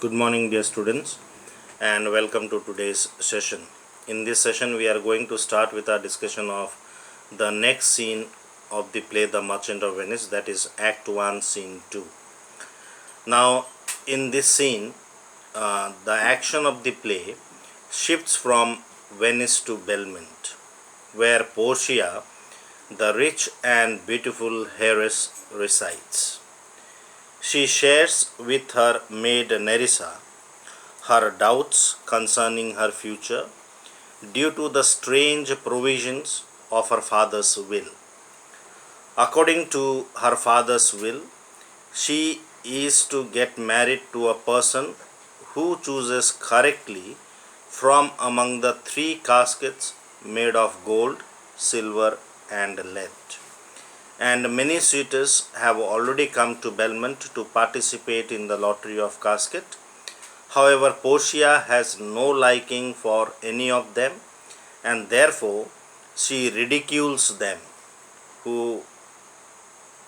Good morning, dear students, and welcome to today's session. In this session, we are going to start with our discussion of the next scene of the play The Merchant of Venice, that is Act 1, Scene 2. Now, in this scene, the action of the play shifts from Venice to Belmont, where Portia, the rich and beautiful heiress, resides. She shares with her maid Nerissa her doubts concerning her future due to the strange provisions of her father's will. According to her father's will, she is to get married to a person who chooses correctly from among the three caskets made of gold, silver, and lead. And many suitors have already come to Belmont to participate in the lottery of casket. However, Portia has no liking for any of them, and therefore she ridicules them who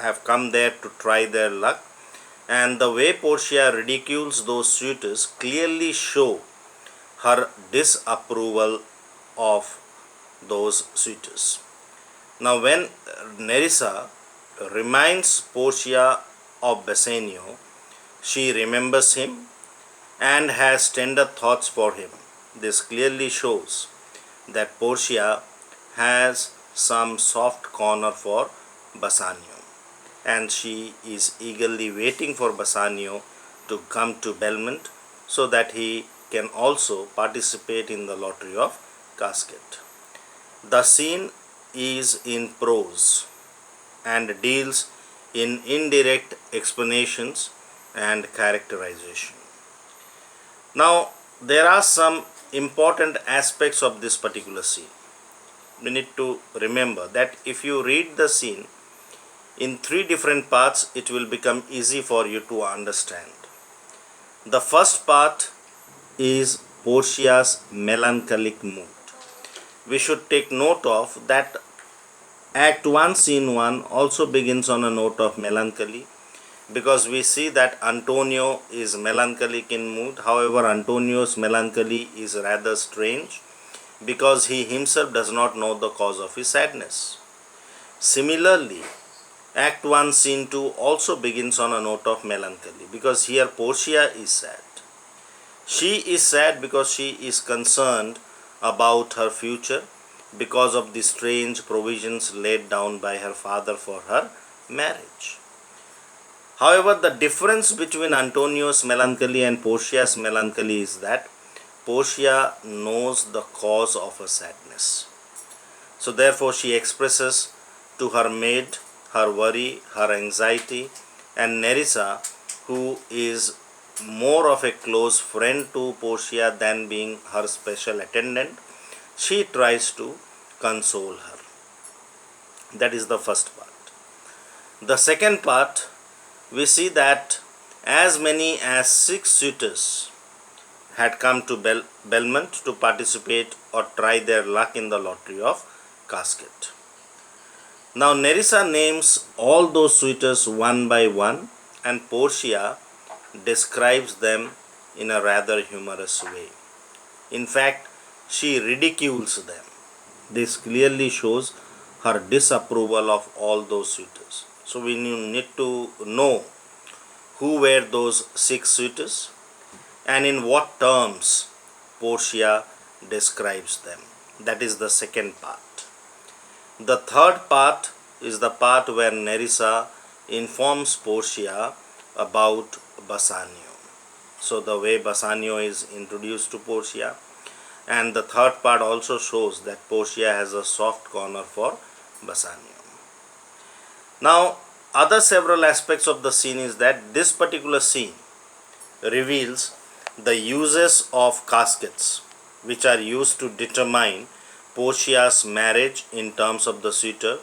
have come there to try their luck. And the way Portia ridicules those suitors clearly show her disapproval of those suitors. Now, when Nerissa reminds Portia of Bassanio, she remembers him and has tender thoughts for him. This clearly shows that Portia has some soft corner for Bassanio, and she is eagerly waiting for Bassanio to come to Belmont so that he can also participate in the lottery of casket. The scene is in prose and deals in indirect explanations and characterization. Now, there are some important aspects of this particular scene. We need to remember that if you read the scene in three different parts, it will become easy for you to understand. The first part is Portia's melancholic mood. We should take note of that Act 1, Scene 1 also begins on a note of melancholy, because we see that Antonio is melancholic in mood. However, Antonio's melancholy is rather strange because he himself does not know the cause of his sadness. Similarly, Act 1, Scene 2 also begins on a note of melancholy because here Portia is sad. She is sad because she is concerned about her future because of the strange provisions laid down by her father for her marriage. However, the difference between Antonio's melancholy and Portia's melancholy is that Portia knows the cause of her sadness. So therefore she expresses to her maid her worry, her anxiety, and Nerissa, who is more of a close friend to Portia than being her special attendant, she tries to console her. That is the first part. The second part, we see that as many as 6 suitors had come to Belmont to participate or try their luck in the lottery of casket. Now Nerissa names all those suitors one by one, and Portia describes them in a rather humorous way. In fact, she ridicules them. This clearly shows her disapproval of all those suitors. So we need to know who were those 6 suitors and in what terms Portia describes them. That is the second part. The third part is the part where Nerissa informs Portia about Bassanio. So the way Bassanio is introduced to Portia, and the third part also shows that Portia has a soft corner for Bassanio. Now, other several aspects of the scene is that this particular scene reveals the uses of caskets which are used to determine Portia's marriage in terms of the suitor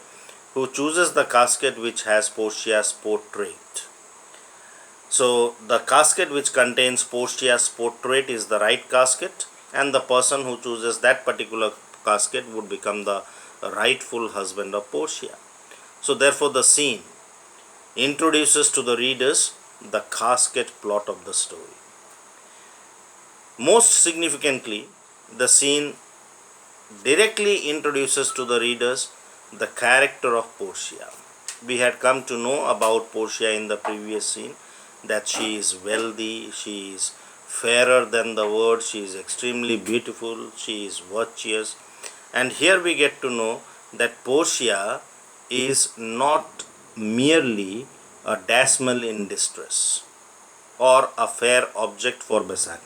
who chooses the casket which has Portia's portrait. So the casket which contains Portia's portrait is the right casket, and the person who chooses that particular casket would become the rightful husband of Portia. So therefore the scene introduces to the readers the casket plot of the story. Most significantly, the scene directly introduces to the readers the character of Portia. We had come to know about Portia in the previous scene, that she is wealthy, she is fairer than the world, she is extremely beautiful, she is virtuous, and here we get to know that Portia is not merely a damsel in distress or a fair object for Bassanio,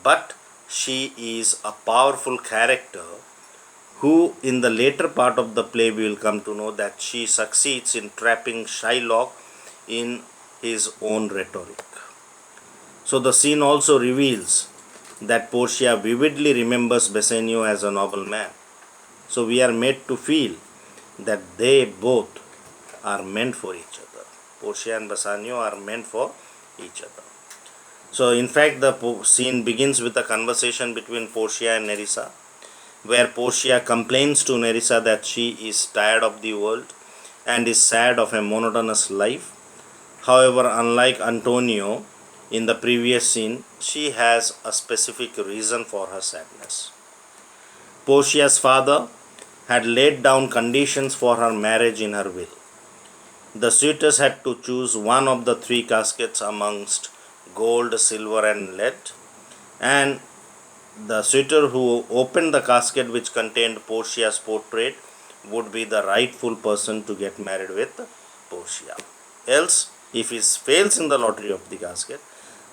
but she is a powerful character who, in the later part of the play, we will come to know that she succeeds in trapping Shylock in his own rhetoric. So the scene also reveals that Portia vividly remembers Bassanio as a noble man. So we are made to feel that they both are meant for each other. Portia and Bassanio are meant for each other. So in fact, the scene begins with a conversation between Portia and Nerissa, where Portia complains to Nerissa that she is tired of the world and is sad of a monotonous life. However, unlike Antonio in the previous scene, she has a specific reason for her sadness. Portia's father had laid down conditions for her marriage in her will. The suitors had to choose one of the three caskets amongst gold, silver, and lead, and the suitor who opened the casket which contained Portia's portrait would be the rightful person to get married with Portia. Else, if he fails in the lottery of the casket,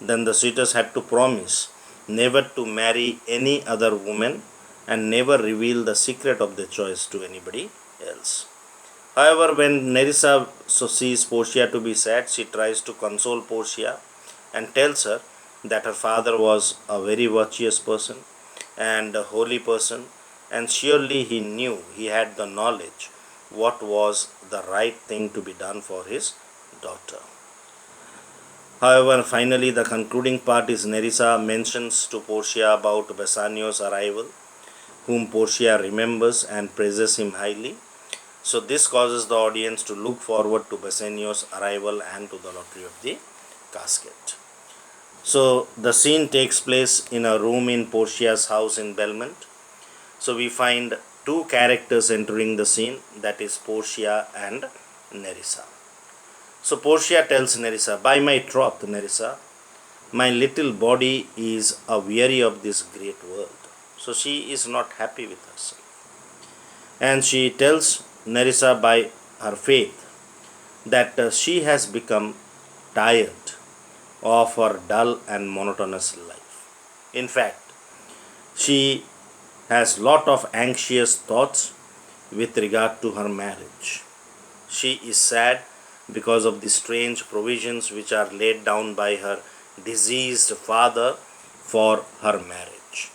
then the suitors had to promise never to marry any other woman and never reveal the secret of their choice to anybody else. However, when Nerissa sees Portia to be sad, she tries to console Portia and tells her that her father was a very virtuous person and a holy person, and surely he knew, he had the knowledge what was the right thing to be done for his daughter. However, finally the concluding part is Nerissa mentions to Portia about Bassanio's arrival, whom Portia remembers and praises him highly. So this causes the audience to look forward to Bassanio's arrival and to the lottery of the casket. So the scene takes place in a room in Portia's house in Belmont. So we find two characters entering the scene, that is Portia and Nerissa. So Portia tells Nerissa, "By my troth, Nerissa, my little body is a weary of this great world." So she is not happy with herself. And she tells Nerissa by her faith that she has become tired of her dull and monotonous life. In fact, she has lot of anxious thoughts with regard to her marriage. She is sad because of the strange provisions which are laid down by her deceased father for her marriage.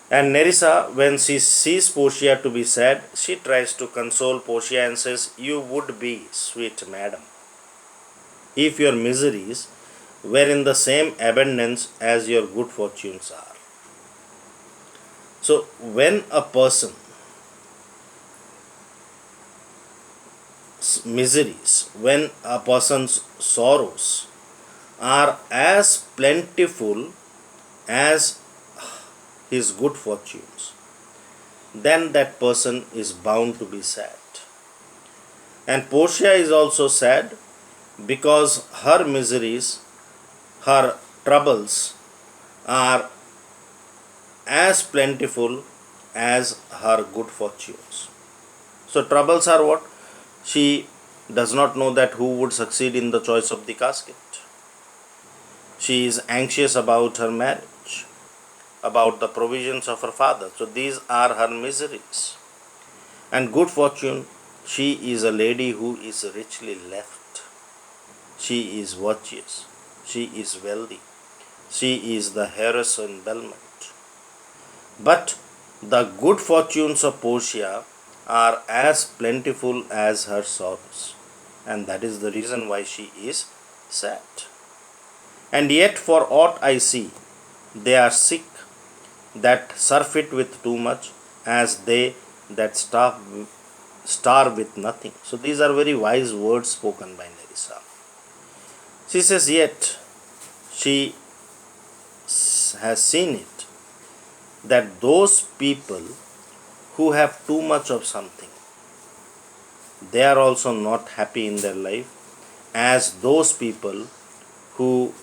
And Nerissa, when she sees Portia to be sad, she tries to console Portia and says, "You would be, sweet madam, if your miseries were in the same abundance as your good fortunes are." So when a person's miseries, when a person's sorrows are as plentiful as his good fortunes, then that person is bound to be sad. And Portia is also sad because her miseries, her troubles are as plentiful as her good fortunes. So troubles are what? She does not know that who would succeed in the choice of the casket. She is anxious about her marriage, about the provisions of her father. So these are her miseries. And good fortune, she is a lady who is richly left. She is virtuous. She is wealthy. She is the heiress in Belmont. But the good fortunes of Portia are as plentiful as her sorrows, and that is the reason why she is sad. And yet, for aught I see, they are sick that surfeit with too much, as they that starve with nothing. So these are very wise words spoken by Nerissa. She says, yet she has seen it that those people who have too much of something, they are also not happy in their life, as those people who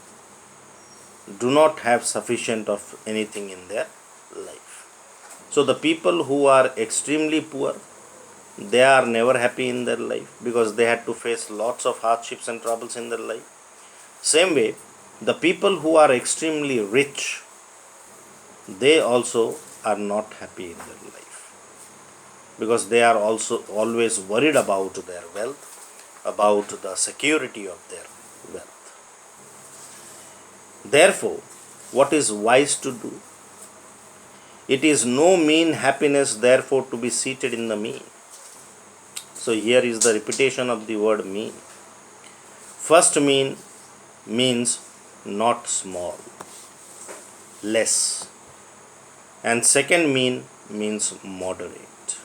do not have sufficient of anything in their life. So the people who are extremely poor, they are never happy in their life because they had to face lots of hardships and troubles in their life. Same way, the people who are extremely rich, they also are not happy in their life because they are also always worried about their wealth, about the security of their wealth. Therefore, what is wise to do? It is no mean happiness, therefore, to be seated in the mean. So, here is the repetition of the word mean. First mean means not small, less, and second mean means moderate.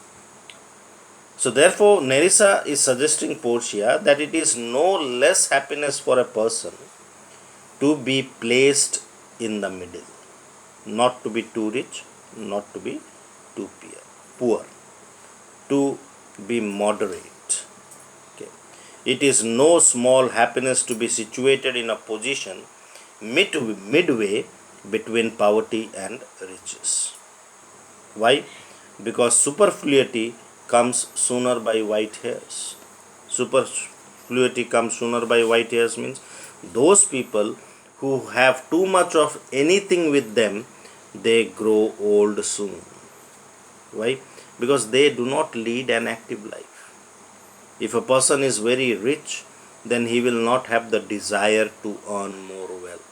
So, therefore, Nerissa is suggesting Portia that it is no less happiness for a person to be placed in the middle, not to be too rich, not to be too poor, to be moderate. Okay. It is no small happiness to be situated in a position midway between poverty and riches. Why? Because superfluity comes sooner by white hairs. Superfluity comes sooner by white hairs means those people who have too much of anything with them, they grow old soon. Why? Because they do not lead an active life. If a person is very rich, then he will not have the desire to earn more wealth.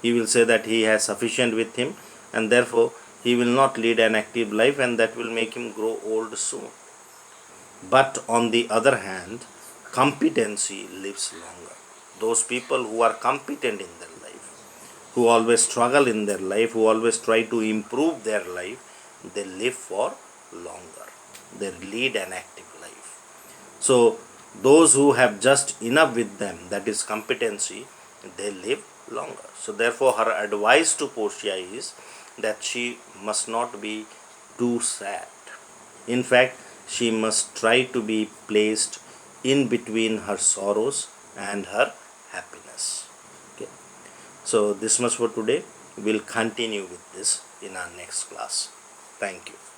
He will say that he has sufficient with him, and therefore he will not lead an active life, and that will make him grow old soon. But on the other hand, competency lives longer. Those people who are competent in their life, who always struggle in their life, who always try to improve their life, they live for longer. They lead an active life. So, those who have just enough with them, that is competency, they live longer. So, therefore, her advice to Portia is that she must not be too sad. In fact, she must try to be placed in between her sorrows and her happiness. Okay. So, this much for today. We'll continue with this in our next class. Thank you.